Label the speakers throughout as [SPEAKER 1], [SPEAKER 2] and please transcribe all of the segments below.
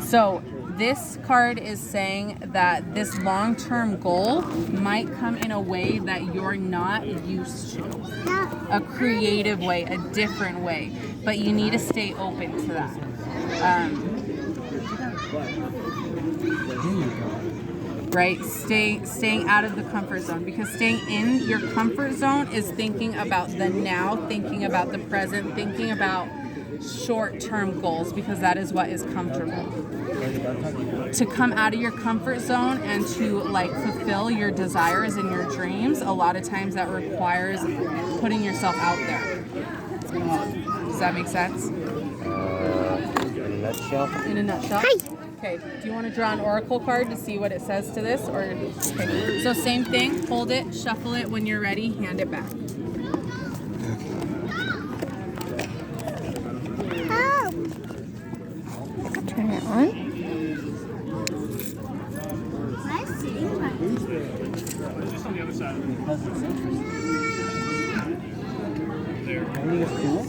[SPEAKER 1] So this card is saying that this long-term goal might come in a way that you're not used to. A creative way, a different way. But you need to stay open to that. Right? Staying out of the comfort zone, because staying in your comfort zone is thinking about the now, thinking about the present, thinking about short-term goals, because that is what is comfortable. To come out of your comfort zone and to like fulfill your desires and your dreams, a lot of times that requires putting yourself out there. Does that make sense?
[SPEAKER 2] In a nutshell.
[SPEAKER 1] In a nutshell? Hi. Okay, do you want to draw an oracle card to see what it says to this? Or okay. So same thing, hold it, shuffle it, when you're ready, hand it back.
[SPEAKER 3] Oh. Turn it on.
[SPEAKER 4] Just on the other side.
[SPEAKER 2] Because it's interesting. I think it's cool.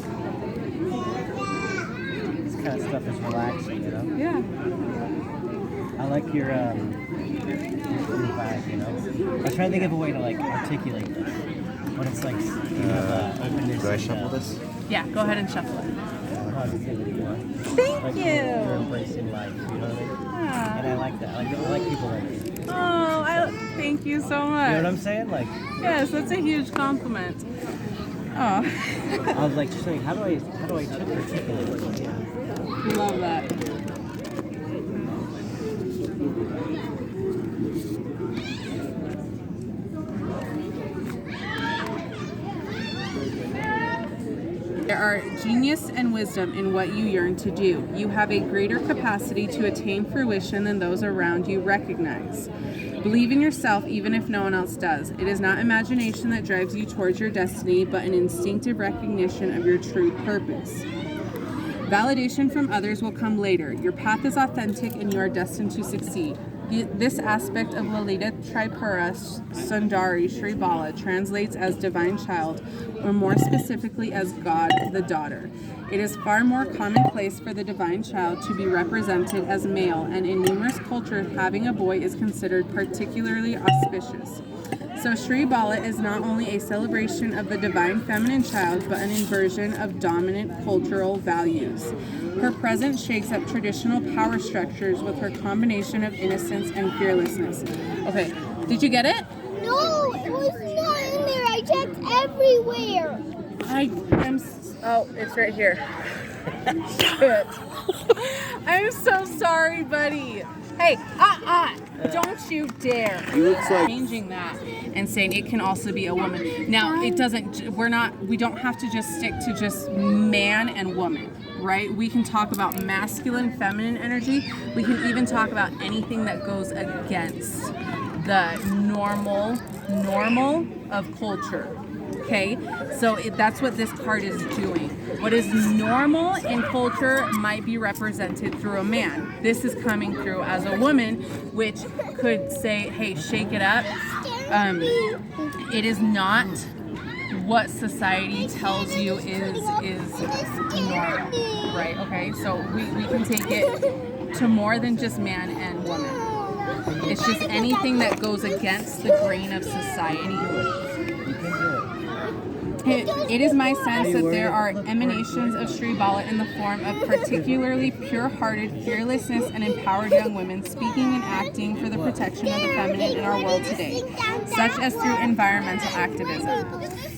[SPEAKER 2] This kind of stuff is relaxing, you know?
[SPEAKER 1] Yeah.
[SPEAKER 2] I like your vibe, you know? I was trying to think of a way to like articulate this. But it's like openness.
[SPEAKER 5] Do I shuffle this?
[SPEAKER 1] Yeah, go ahead and shuffle it.
[SPEAKER 2] Positivity, you know?
[SPEAKER 1] Thank
[SPEAKER 2] Like
[SPEAKER 1] you.
[SPEAKER 2] You're embracing life, you know what I mean?
[SPEAKER 1] Yeah.
[SPEAKER 2] And I like that. I like people like you.
[SPEAKER 1] Oh, thank you so much.
[SPEAKER 2] You know what I'm saying? Like,
[SPEAKER 1] Yes, that's a huge compliment. Oh,
[SPEAKER 2] I was like, just like, how do I articulate this? Yeah.
[SPEAKER 1] love that. There are genius and wisdom in what you yearn to do. You have a greater capacity to attain fruition than those around you recognize. Believe in yourself even if no one else does. It is not imagination that drives you towards your destiny, but an instinctive recognition of your true purpose. Validation from others will come later. Your path is authentic and you are destined to succeed. This aspect of Lalita Tripura Sundari Shri Bala translates as divine child, or more specifically as God the daughter. It is far more commonplace for the divine child to be represented as male, and in numerous cultures having a boy is considered particularly auspicious. So Shri Bala is not only a celebration of the divine feminine child, but an inversion of dominant cultural values. Her presence shakes up traditional power structures with her combination of innocence and fearlessness. Okay, did you get it?
[SPEAKER 3] No, it was not in there. I checked everywhere.
[SPEAKER 1] Oh, it's right here. Shit. I'm so sorry, buddy. Hey, don't you dare.
[SPEAKER 5] He looks like
[SPEAKER 1] Changing that and saying it can also be a woman. Now, we don't have to just stick to just man and woman, right? We can talk about masculine, feminine energy. We can even talk about anything that goes against the normal of culture. Okay, so that's what this card is doing. What is normal in culture might be represented through a man. This is coming through as a woman, which could say, hey, shake it up. It is not what society tells you is normal, right? Okay, so we can take it to more than just man and woman. It's just anything that goes against the grain of society. It is my sense that there are emanations of Shri Bala in the form of particularly pure-hearted fearlessness and empowered young women speaking and acting for the protection of the feminine in our world today, such as through environmental activism.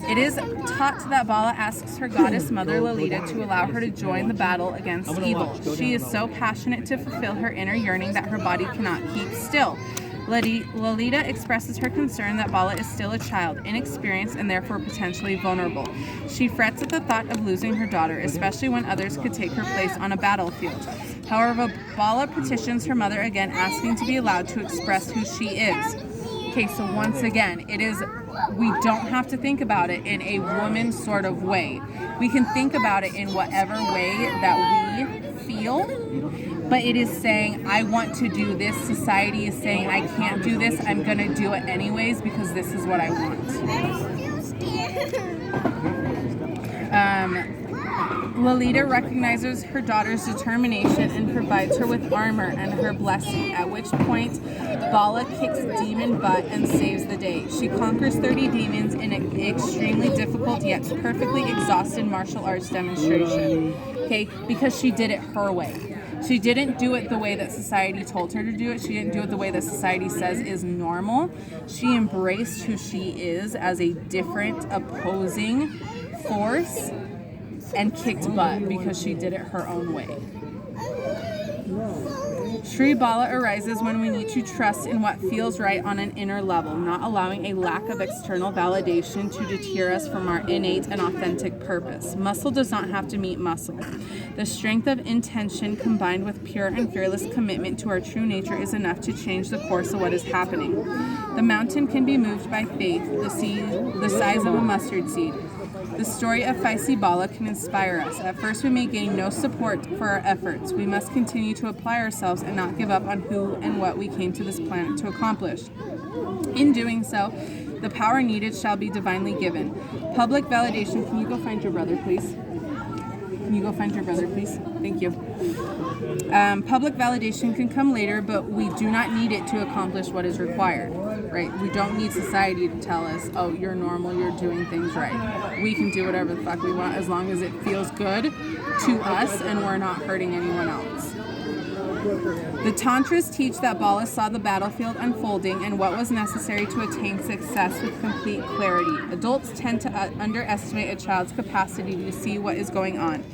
[SPEAKER 1] It is taught that Bala asks her goddess mother Lalita to allow her to join the battle against evil. She is so passionate to fulfill her inner yearning that her body cannot keep still. Lalita expresses her concern that Bala is still a child, inexperienced, and therefore potentially vulnerable. She frets at the thought of losing her daughter, especially when others could take her place on a battlefield. However, Bala petitions her mother again, asking to be allowed to express who she is. Okay, so once again, we don't have to think about it in a woman sort of way. We can think about it in whatever way that we feel. But it is saying, I want to do this. Society is saying, I can't do this. I'm going to do it anyways because this is what I want. Lolita recognizes her daughter's determination and provides her with armor and her blessing, at which point Bala kicks demon butt and saves the day. She conquers 30 demons in an extremely difficult yet perfectly exhausted martial arts demonstration. Okay, because she did it her way. She didn't do it the way that society told her to do it. She didn't do it the way that society says is normal. She embraced who she is as a different, opposing force and kicked butt because she did it her own way. Shri Bala arises when we need to trust in what feels right on an inner level, not allowing a lack of external validation to deter us from our innate and authentic purpose. Muscle does not have to meet muscle. The strength of intention combined with pure and fearless commitment to our true nature is enough to change the course of what is happening. The mountain can be moved by faith, the size of a mustard seed. The story of Feisty Bala can inspire us. At first, we may gain no support for our efforts. We must continue to apply ourselves and not give up on who and what we came to this planet to accomplish. In doing so, the power needed shall be divinely given. Public validation. Can you go find your brother, please? Can you go find your brother, please? Thank you. Public validation can come later, but we do not need it to accomplish what is required, right? We don't need society to tell us, oh, you're normal, you're doing things right. We can do whatever the fuck we want as long as it feels good to us and we're not hurting anyone else. The Tantras teach that Bala saw the battlefield unfolding and what was necessary to attain success with complete clarity. Adults tend to underestimate a child's capacity to see what is going on.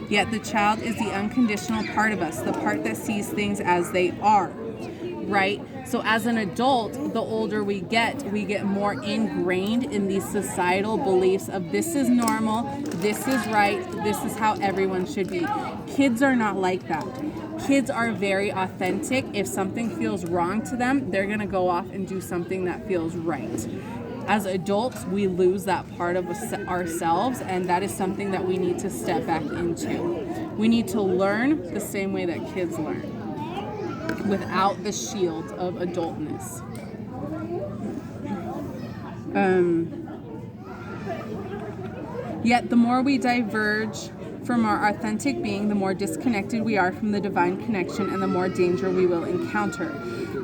[SPEAKER 1] Yet the child is the unconditional part of us, the part that sees things as they are, right? So as an adult, the older we get more ingrained in these societal beliefs of this is normal, this is right, this is how everyone should be. Kids are not like that. Kids are very authentic. If something feels wrong to them, they're going to go off and do something that feels right. As adults, we lose that part of ourselves, and that is something that we need to step back into. We need to learn the same way that kids learn, without the shield of adultness. Yet the more we diverge from our authentic being, the more disconnected we are from the divine connection and the more danger we will encounter.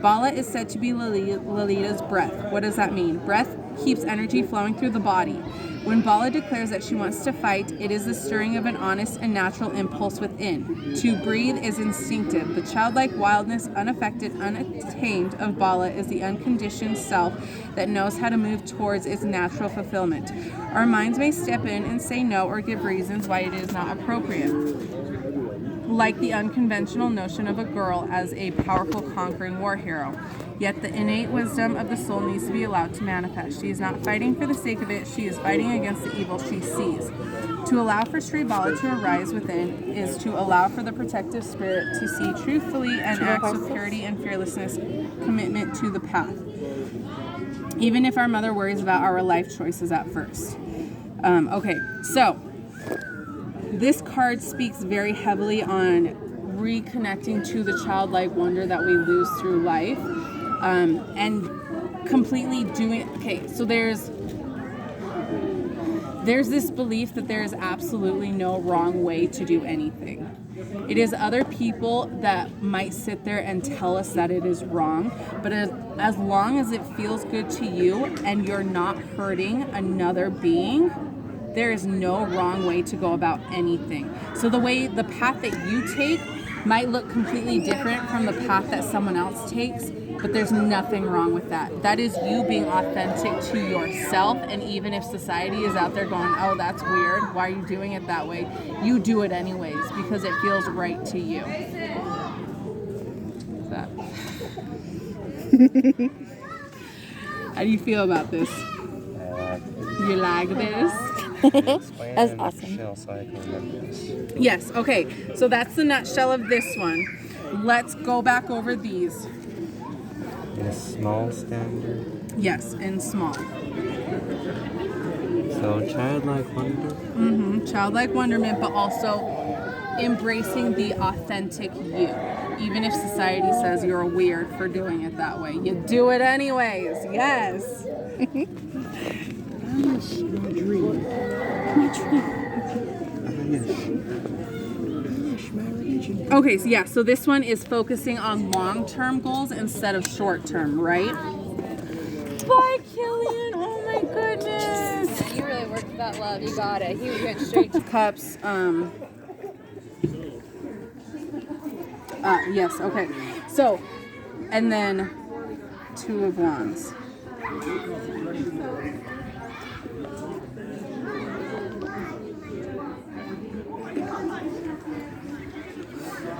[SPEAKER 1] Bala is said to be Lolita's breath. What does that mean? Breath keeps energy flowing through the body. When Bala declares that she wants to fight, it is the stirring of an honest and natural impulse within. To breathe is instinctive. The childlike wildness, unaffected, untamed of Bala is the unconditioned self that knows how to move towards its natural fulfillment. Our minds may step in and say no or give reasons why it is not appropriate, like the unconventional notion of a girl as a powerful conquering war hero. Yet the innate wisdom of the soul needs to be allowed to manifest. She is not fighting for the sake of it, she is fighting against the evil she sees. To allow for Shri Bala to arise within is to allow for the protective spirit to see truthfully and acts of purity and fearlessness, commitment to the path. Even if our mother worries about our life choices at first. Okay, so this card speaks very heavily on reconnecting to the childlike wonder that we lose through life, and completely doing. Okay, so there's this belief that there is absolutely no wrong way to do anything. It is other people that might sit there and tell us that it is wrong, but as long as it feels good to you and you're not hurting another being, there is no wrong way to go about anything. So the path that you take might look completely different from the path that someone else takes, but there's nothing wrong with that. That is you being authentic to yourself, and even if society is out there going, oh, that's weird, why are you doing it that way? You do it anyways because it feels right to you. That. How do you feel about this? You like this?
[SPEAKER 5] That's awesome.
[SPEAKER 1] Yes, okay. So that's the nutshell of this one. Let's go back over these.
[SPEAKER 5] In a small standard.
[SPEAKER 1] Yes, in small.
[SPEAKER 5] So childlike wonder.
[SPEAKER 1] Childlike wonderment, but also embracing the authentic you. Even if society says you're weird for doing it that way, you do it anyways. Yes.
[SPEAKER 2] My dream.
[SPEAKER 5] I
[SPEAKER 1] Okay, so yeah, so this one is focusing on long-term goals instead of short-term, right? Bye, Killian. Oh my goodness.
[SPEAKER 6] You really worked that love. You got it. He went straight to
[SPEAKER 1] Cups. Yes. Okay. So, and then 2 of Wands.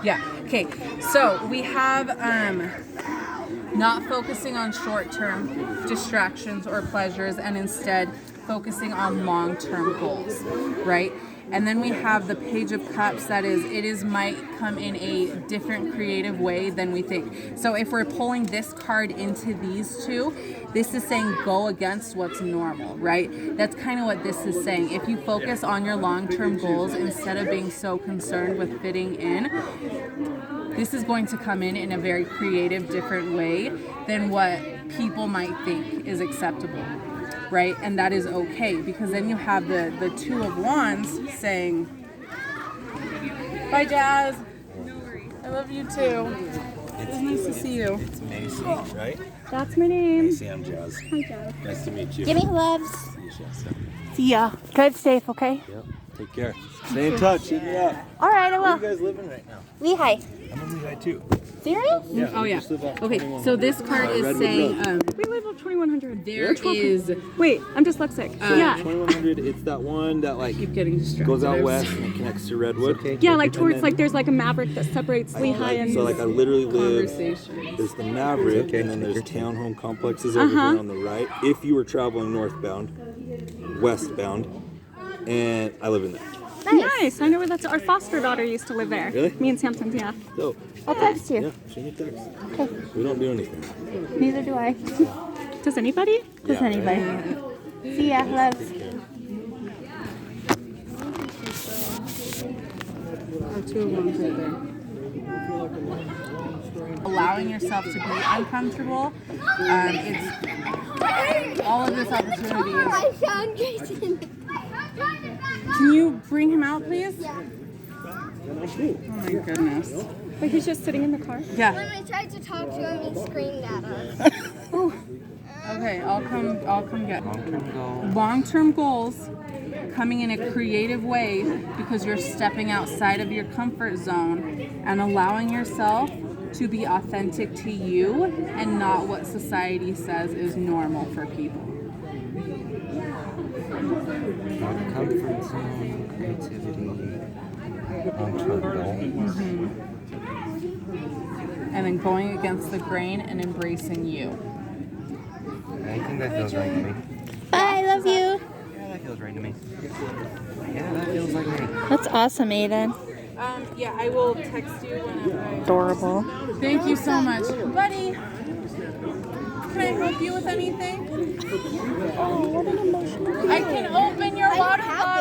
[SPEAKER 1] Yeah. Okay. So we have not focusing on short-term distractions or pleasures, and instead focusing on long-term goals, right? And then we have the Page of Cups, that is, might come in a different creative way than we think. So if we're pulling this card into these two, this is saying go against what's normal, right? That's kind of what this is saying. If you focus on your long-term goals instead of being so concerned with fitting in, this is going to come in a very creative, different way than what people might think is acceptable. Right? And that is okay, because then you have the 2 of Wands saying, bye, Jazz. I love you too. It's nice to see you.
[SPEAKER 7] It's Macy, right?
[SPEAKER 1] That's my name.
[SPEAKER 7] Macy, I'm Jazz.
[SPEAKER 1] Hi, Jazz.
[SPEAKER 7] Nice to meet you.
[SPEAKER 3] Give me loves.
[SPEAKER 7] See you, Shasta.
[SPEAKER 1] See ya. Drive safe, okay?
[SPEAKER 7] Yep. Take care. Stay in touch. Hit me up.
[SPEAKER 3] All right, I
[SPEAKER 7] Where are
[SPEAKER 3] will.
[SPEAKER 7] you guys living right now?
[SPEAKER 3] Lehigh.
[SPEAKER 7] I'm in Lehigh too.
[SPEAKER 3] Serious?
[SPEAKER 7] Yeah.
[SPEAKER 1] Oh,
[SPEAKER 7] we
[SPEAKER 1] yeah.
[SPEAKER 7] just live off
[SPEAKER 1] Okay,
[SPEAKER 7] 2100.
[SPEAKER 1] so this card is
[SPEAKER 7] Redwood
[SPEAKER 1] saying,
[SPEAKER 7] Road.
[SPEAKER 8] We live on 2100.
[SPEAKER 1] there is,
[SPEAKER 8] Wait, I'm dyslexic. yeah.
[SPEAKER 7] 2100. It's that one that like
[SPEAKER 1] keep getting distracted.
[SPEAKER 7] goes out west and it connects to Redwood.
[SPEAKER 8] Yeah, like towards
[SPEAKER 7] then-
[SPEAKER 8] like there's like a Maverick that separates Lehigh and.
[SPEAKER 7] So like I literally live.
[SPEAKER 1] Conversation.
[SPEAKER 7] There's the Maverick, and then there's townhome complexes over here on the right. If you were traveling northbound, westbound, and I live in there.
[SPEAKER 8] Nice. I know where that's. Our foster daughter used to live there.
[SPEAKER 7] Really?
[SPEAKER 8] Me and Samson's, yeah.
[SPEAKER 7] So
[SPEAKER 3] I'll text you.
[SPEAKER 7] yeah, send me a text. We don't do anything.
[SPEAKER 3] Neither do I.
[SPEAKER 8] Does anybody?
[SPEAKER 3] Does
[SPEAKER 7] Yeah,
[SPEAKER 3] anybody?
[SPEAKER 7] right?
[SPEAKER 3] See ya, loves.
[SPEAKER 1] Oh, 2 of Wands right there. Allowing yourself to be uncomfortable. It's all of this opportunity is.
[SPEAKER 3] I found Jason.
[SPEAKER 1] Can you bring him out, please? Yeah. Oh my goodness.
[SPEAKER 8] Wait, he's just sitting in the car.
[SPEAKER 1] Yeah.
[SPEAKER 3] When I tried to talk to him, he screamed at us.
[SPEAKER 1] Okay, I'll come get.
[SPEAKER 5] Long-term goal.
[SPEAKER 1] Long-term goals coming in a creative way because you're stepping outside of your comfort zone and allowing yourself to be authentic to you and not what society says is normal for people.
[SPEAKER 5] Comfort zone, creativity, long-term goal.
[SPEAKER 1] And then going against the grain and embracing you.
[SPEAKER 5] I think that feels right to me.
[SPEAKER 3] Bye, love you.
[SPEAKER 5] Yeah, that feels right to me. Yeah, that feels like me.
[SPEAKER 3] That's awesome, Ayden.
[SPEAKER 1] Yeah, I will text you whenever I...
[SPEAKER 3] Adorable.
[SPEAKER 1] Thank you so much. Buddy, can I help you with anything?
[SPEAKER 3] Oh, what an emotional
[SPEAKER 1] I can open your water bottle.